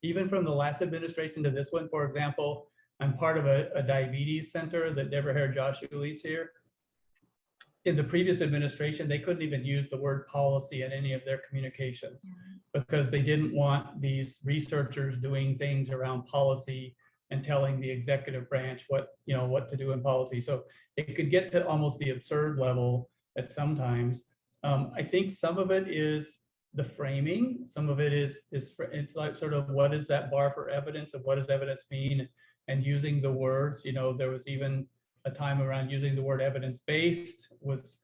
even from the last administration to this one. For example, I'm part of a diabetes center that Deborah Hare-Joshua leads here. In the previous administration, they couldn't even use the word policy in any of their communications because they didn't want these researchers doing things around policy and telling the executive branch what to do in policy. So it could get to almost the absurd level at sometimes. I think some of it is the framing. Some of it is it's like sort of what is that bar for evidence and what does evidence mean, and using the words. You know, there was even a time around using the word evidence-based was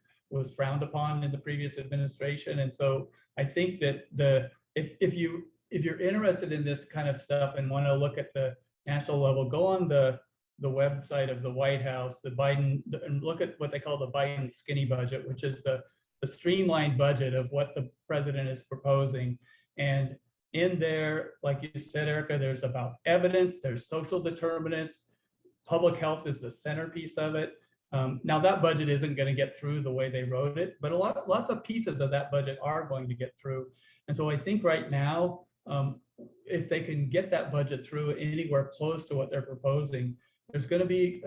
frowned upon in the previous administration. And so I think that if you're interested in this kind of stuff and want to look at the national level, go on the website of the White House, and look at what they call the Biden skinny budget, which is the streamlined budget of what the president is proposing. And in there, like you said, Erika, there's about evidence, there's social determinants, public health is the centerpiece of it. Now that budget isn't going to get through the way they wrote it, but lots of pieces of that budget are going to get through. And so I think right now, if they can get that budget through anywhere close to what they're proposing, there's going to be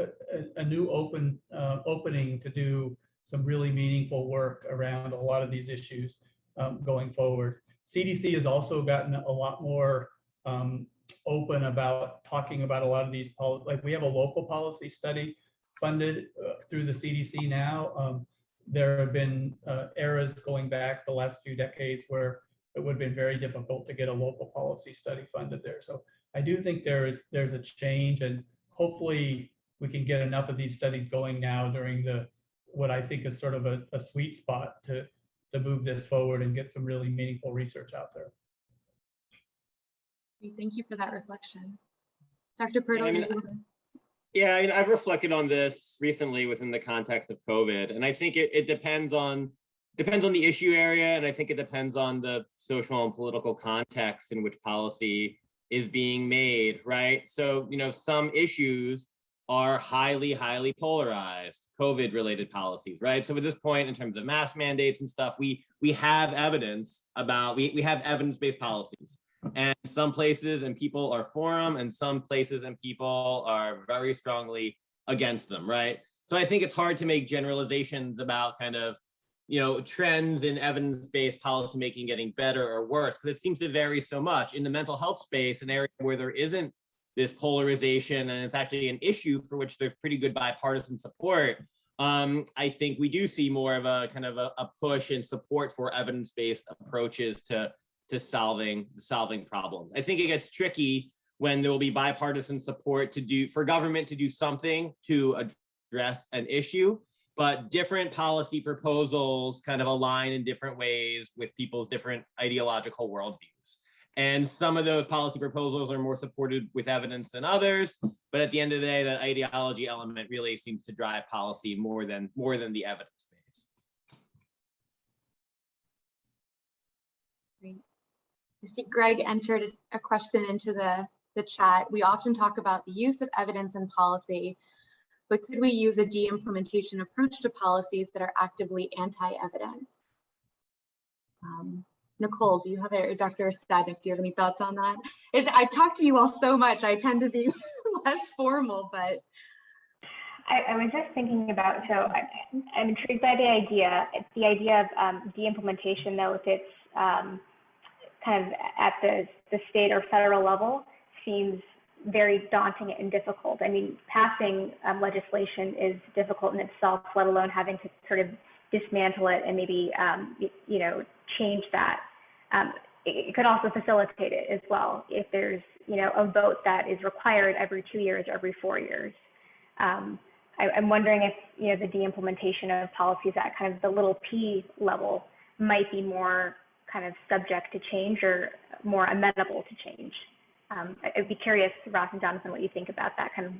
a new opening to do some really meaningful work around a lot of these issues going forward. CDC has also gotten a lot more open about talking about a lot of these policies. Like we have a local policy study funded through the CDC now. There have been eras going back the last few decades where it would have been very difficult to get a local policy study funded there. So I do think there's a change, and hopefully we can get enough of these studies going now during what I think is sort of a sweet spot to move this forward and get some really meaningful research out there. Thank you for that reflection. Dr. Purtle, I mean, yeah, I mean, I've reflected on this recently within the context of COVID, and I think it depends on the issue area, and I think it depends on the social and political context in which policy is being made, right? So, some issues are highly polarized, COVID-related policies, right? So at this point, in terms of mask mandates and stuff, we have evidence about, we have evidence-based policies. And some places and people are for them, and some places and people are very strongly against them, right? So I think it's hard to make generalizations about kind of, trends in evidence-based policymaking getting better or worse, because it seems to vary so much. In the mental health space, an area where there isn't this polarization, and it's actually an issue for which there's pretty good bipartisan support, I think we do see more of a kind of a push and support for evidence-based approaches to solving problems. I think it gets tricky when there will be bipartisan support for government to do something to address an issue, but different policy proposals kind of align in different ways with people's different ideological worldviews. And some of those policy proposals are more supported with evidence than others, but at the end of the day, that ideology element really seems to drive policy more than the evidence base. Great. I see Greg entered a question into the chat. We often talk about the use of evidence in policy, but could we use a de-implementation approach to policies that are actively anti-evidence? Nicole, do you have Dr. Stadnick, do you have any thoughts on that? I talk to you all so much, I tend to be less formal, but. I was just thinking about, so I'm intrigued by the idea. It's the idea of de-implementation, though, if it's kind of at the state or federal level, seems very daunting and difficult. I mean, passing legislation is difficult in itself, let alone having to sort of dismantle it and maybe, change that. It could also facilitate it as well if there's, a vote that is required every 2 years or every 4 years. I'm wondering if, the de-implementation of policies at kind of the little p level might be more kind of subject to change or more amenable to change. I'd be curious, Ross and Jonathan, what you think about that, kind of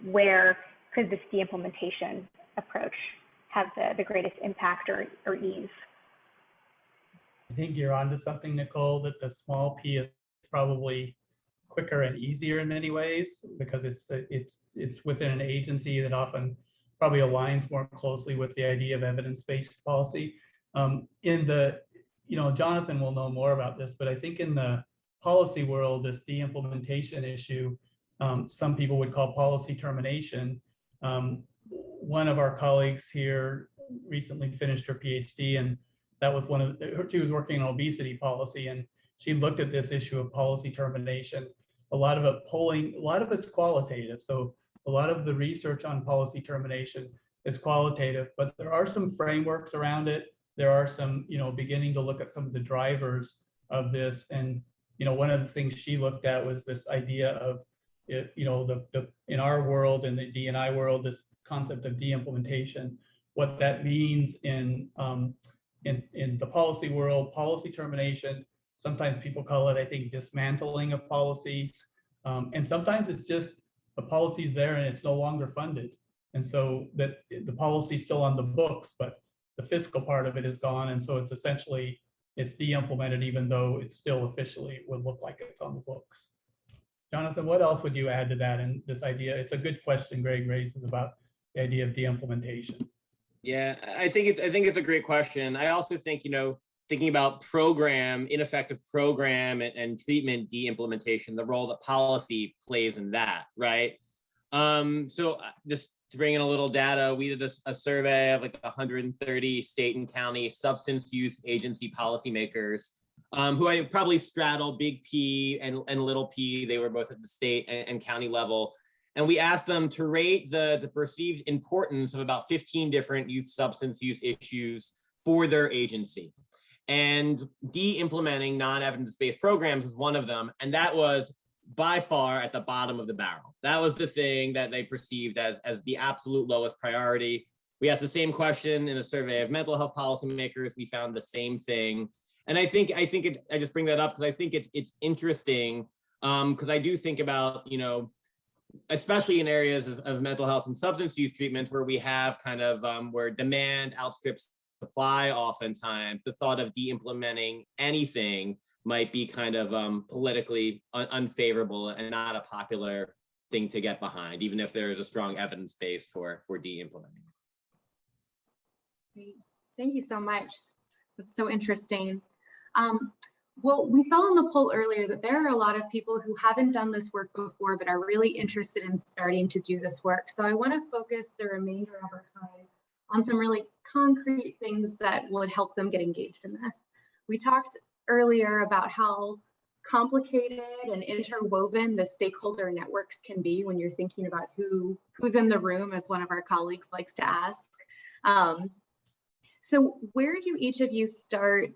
where could this de-implementation approach have the greatest impact or ease? I think you're onto something, Nicole, that the small p is probably quicker and easier in many ways because it's within an agency that often probably aligns more closely with the idea of evidence-based policy. Jonathan will know more about this, but I think in the policy world, this de-implementation issue, some people would call policy termination. One of our colleagues here recently finished her PhD, and that was she was working on obesity policy, and she looked at this issue of policy termination. A lot of it's qualitative. So a lot of the research on policy termination is qualitative, but there are some frameworks around it. There are some, beginning to look at some of the drivers of this. And, one of the things she looked at was this idea of, in our world, in the D&I world, this concept of de-implementation, what that means in the policy world, policy termination. Sometimes people call it, I think, dismantling of policies. And sometimes it's just the policy's there and it's no longer funded. And so that the policy's still on the books, but the fiscal part of it is gone. And so it's essentially, it's de-implemented, even though it still officially would look like it's on the books. Jonathan, what else would you add to that? And this idea, it's a good question Greg raises about the idea of de-implementation. Yeah, I think it's a great question. I also think, thinking about ineffective program and treatment de-implementation, the role that policy plays in that, right? So just to bring in a little data, we did a survey of like 130 state and county substance use agency policymakers who I probably straddle big P and little p. They were both at the state and county level. And we asked them to rate the perceived importance of about 15 different youth substance use issues for their agency. And de-implementing non-evidence-based programs was one of them. And that was by far at the bottom of the barrel. That was the thing that they perceived as the absolute lowest priority. We asked the same question in a survey of mental health policymakers. We found the same thing. And I just bring that up because I think it's interesting because I do think about, especially in areas of mental health and substance use treatments where we have kind of where demand outstrips supply oftentimes, the thought of de-implementing anything might be kind of politically unfavorable and not a popular thing to get behind, even if there is a strong evidence base for de-implementing. Great. Thank you so much. That's so interesting. Well, we saw in the poll earlier that there are a lot of people who haven't done this work before, but are really interested in starting to do this work. So I want to focus the remainder of our time on some really concrete things that would help them get engaged in this. We talked earlier about how complicated and interwoven the stakeholder networks can be when you're thinking about who's in the room, as one of our colleagues likes to ask. So where do each of you start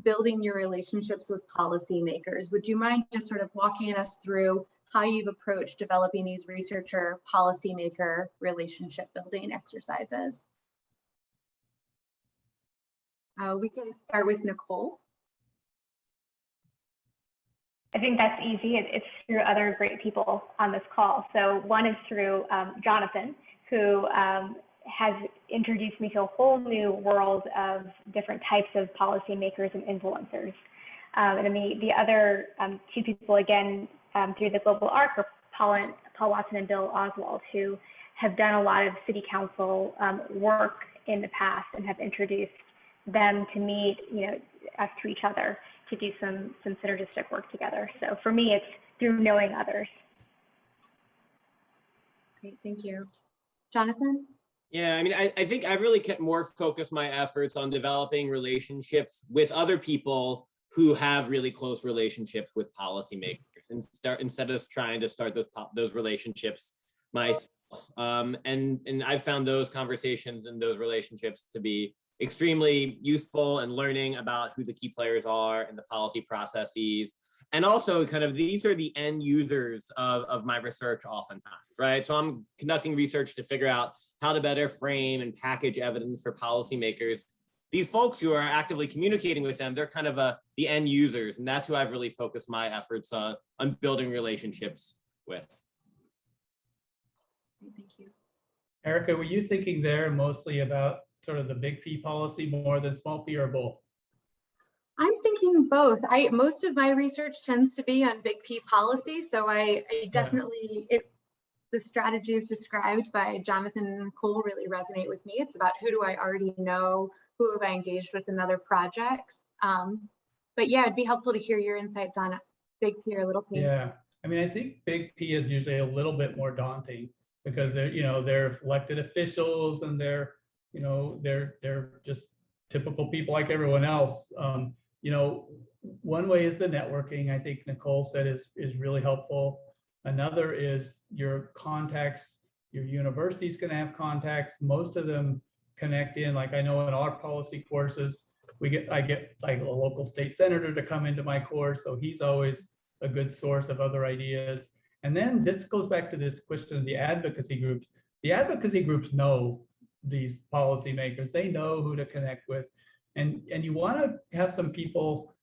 building your relationships with policymakers? Would you mind just sort of walking us through how you've approached developing these researcher policymaker relationship building exercises? We can start with Nicole. I think that's easy. It's through other great people on this call. So one is through Jonathan, who has introduced me to a whole new world of different types of policymakers and influencers. And then the other two people, again, through the Global ARC, are Paul Watson and Bill Oswald, who have done a lot of city council work in the past and have introduced them to meet, us to each other to do some synergistic work together. So for me, it's through knowing others. Great, thank you. Jonathan? Yeah, I mean, I think I really kept more focused my efforts on developing relationships with other people who have really close relationships with policymakers, and instead of trying to start those relationships myself. And I've found those conversations and those relationships to be extremely useful in learning about who the key players are in the policy processes. And also kind of these are the end users of my research oftentimes, right? So I'm conducting research to figure out how to better frame and package evidence for policymakers. These folks who are actively communicating with them, they're kind of the end users. And that's who I've really focused my efforts on building relationships with. Thank you. Erika, were you thinking there mostly about sort of the big P policy more than small p, or both? I'm thinking both. Most of my research tends to be on big P policy, so I definitely, the strategies described by Jonathan and Nicole really resonate with me. It's about who do I already know, who have I engaged with in other projects. But yeah, it'd be helpful to hear your insights on big P or little p. Yeah, I mean, I think big P is usually a little bit more daunting because they're elected officials and they're just typical people like everyone else. One way is the networking. I think Nicole said is really helpful. Another is your contacts. Your university's going to have contacts. Most of them connect in. Like I know in our policy courses, I get like a local state senator to come into my course, so he's always a good source of other ideas. And then this goes back to this question of the advocacy groups. The advocacy groups know these policymakers. They know who to connect with, and you want to have some people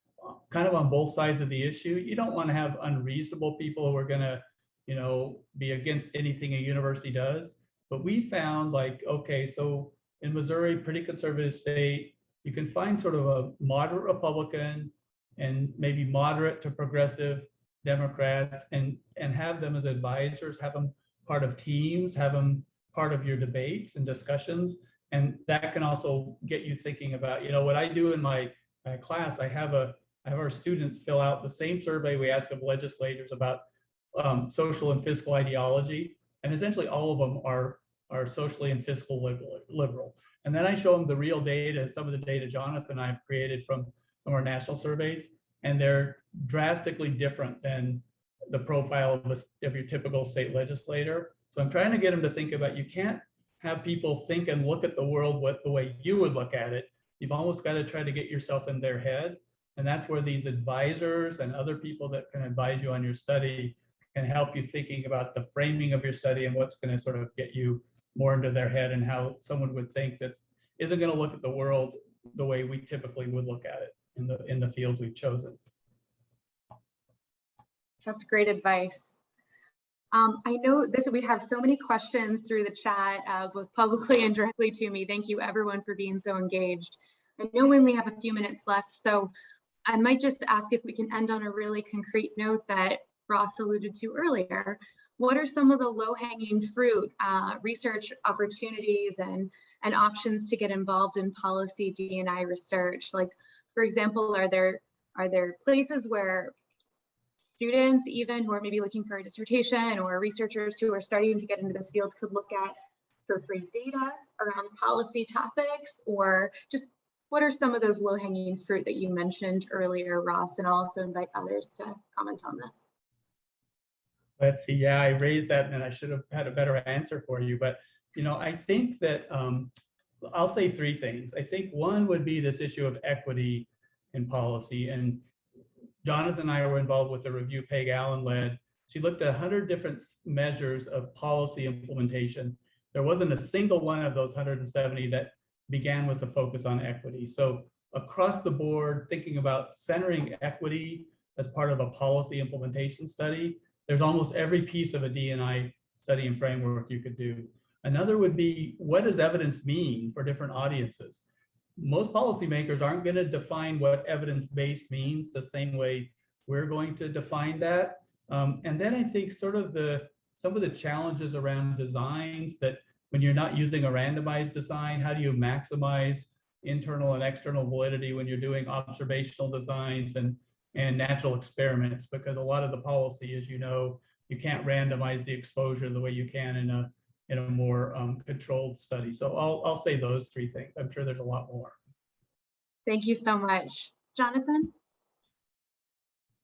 kind of on both sides of the issue. You don't want to have unreasonable people who are going to be against anything a university does. But we found so in Missouri, pretty conservative state, you can find sort of a moderate Republican and maybe moderate to progressive Democrats and have them as advisors, have them part of teams, have them part of your debates and discussions. And that can also get you thinking about, what I do in my class. I have our students fill out the same survey we ask of legislators about social and fiscal ideology. And essentially all of them are socially and fiscal liberal. And then I show them the real data, some of the data Jonathan and I have created from some of our national surveys, and they're drastically different than the profile of your typical state legislator. So I'm trying to get them to think about, you can't have people think and look at the world the way you would look at it. You've almost got to try to get yourself in their head. And that's where these advisors and other people that can advise you on your study can help you thinking about the framing of your study and what's going to sort of get you more into their head and how someone would think that isn't going to look at the world the way we typically would look at it in the fields we've chosen. That's great advice. I know we have so many questions through the chat, both publicly and directly to me. Thank you everyone for being so engaged. I know we only have a few minutes left, so I might just ask if we can end on a really concrete note that Ross alluded to earlier. What are some of the low-hanging fruit research opportunities and options to get involved in policy D&I research? Like, for example, are there places where students even who are maybe looking for a dissertation or researchers who are starting to get into this field could look at for free data around policy topics? Or just what are some of those low-hanging fruit that you mentioned earlier, Ross? And I'll also invite others to comment on this. Let's see, yeah, I raised that and I should have had a better answer for you, but I think that I'll say three things. I think one would be this issue of equity in policy, and Jonathan and I were involved with the review Peg Allen led. She looked at 100 different measures of policy implementation. There wasn't a single one of those 170 that began with a focus on equity. So across the board, thinking about centering equity as part of a policy implementation study, there's almost every piece of a D&I study and framework you could do. Another would be, what does evidence mean for different audiences? Most policymakers aren't going to define what evidence-based means the same way we're going to define that. And then I think sort of some of the challenges around designs, that when you're not using a randomized design, how do you maximize internal and external validity when you're doing observational designs and natural experiments? Because a lot of the policy, as you know, you can't randomize the exposure the way you can in a more controlled study. So I'll say those three things. I'm sure there's a lot more. Thank you so much. Jonathan?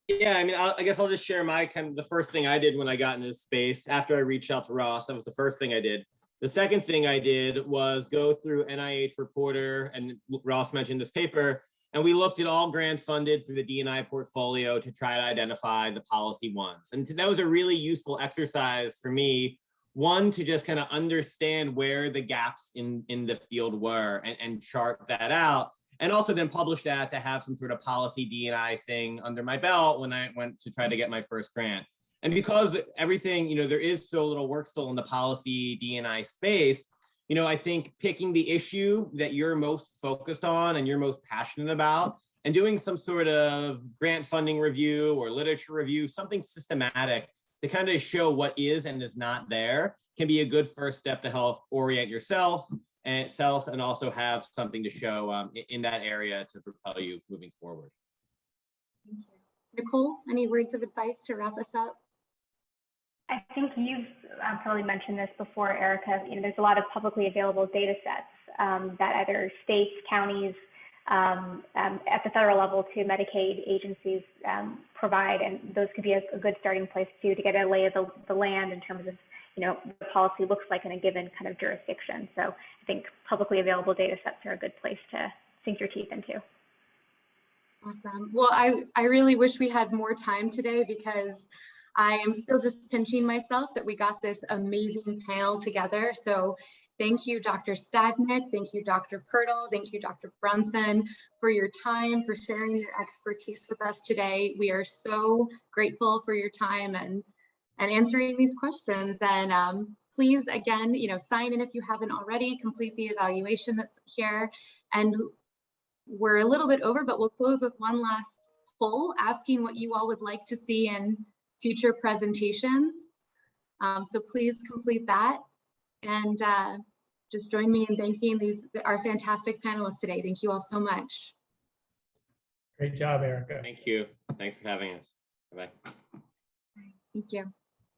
Yeah, I mean, I guess I'll just share my the first thing I did when I got into this space. After I reached out to Ross, that was the first thing I did. The second thing I did was go through NIH Reporter, and Ross mentioned this paper, and we looked at all grants funded through the D&I portfolio to try to identify the policy ones. And that was a really useful exercise for me. One, to just kind of understand where the gaps in the field were and chart that out. And also then publish that to have some sort of policy D&I thing under my belt when I went to try to get my first grant. And because everything, there is so little work still in the policy D&I space, I think picking the issue that you're most focused on and you're most passionate about and doing some sort of grant funding review or literature review, something systematic to kind of show what is and is not there, can be a good first step to help orient yourself and also have something to show in that area to propel you moving forward. Thank you. Nicole, any words of advice to wrap us up? I think you've probably mentioned this before, Erika. There's a lot of publicly available data sets that either states, counties, at the federal level to Medicaid agencies provide, and those could be a good starting place too, to get a lay of the land in terms of what policy looks like in a given kind of jurisdiction. So I think publicly available data sets are a good place to sink your teeth into. Awesome. Well, I really wish we had more time today, because I am still just pinching myself that we got this amazing panel together. So thank you, Dr. Stadnick. Thank you, Dr. Purtle. Thank you, Dr. Brunson, for your time, for sharing your expertise with us today. We are so grateful for your time and answering these questions. And please, again, sign in if you haven't already, complete the evaluation that's here. And we're a little bit over, but we'll close with one last poll asking what you all would like to see in future presentations. So please complete that. And just join me in thanking our fantastic panelists today. Thank you all so much. Great job, Erika. Thank you. Thanks for having us. Bye-bye. Thank you.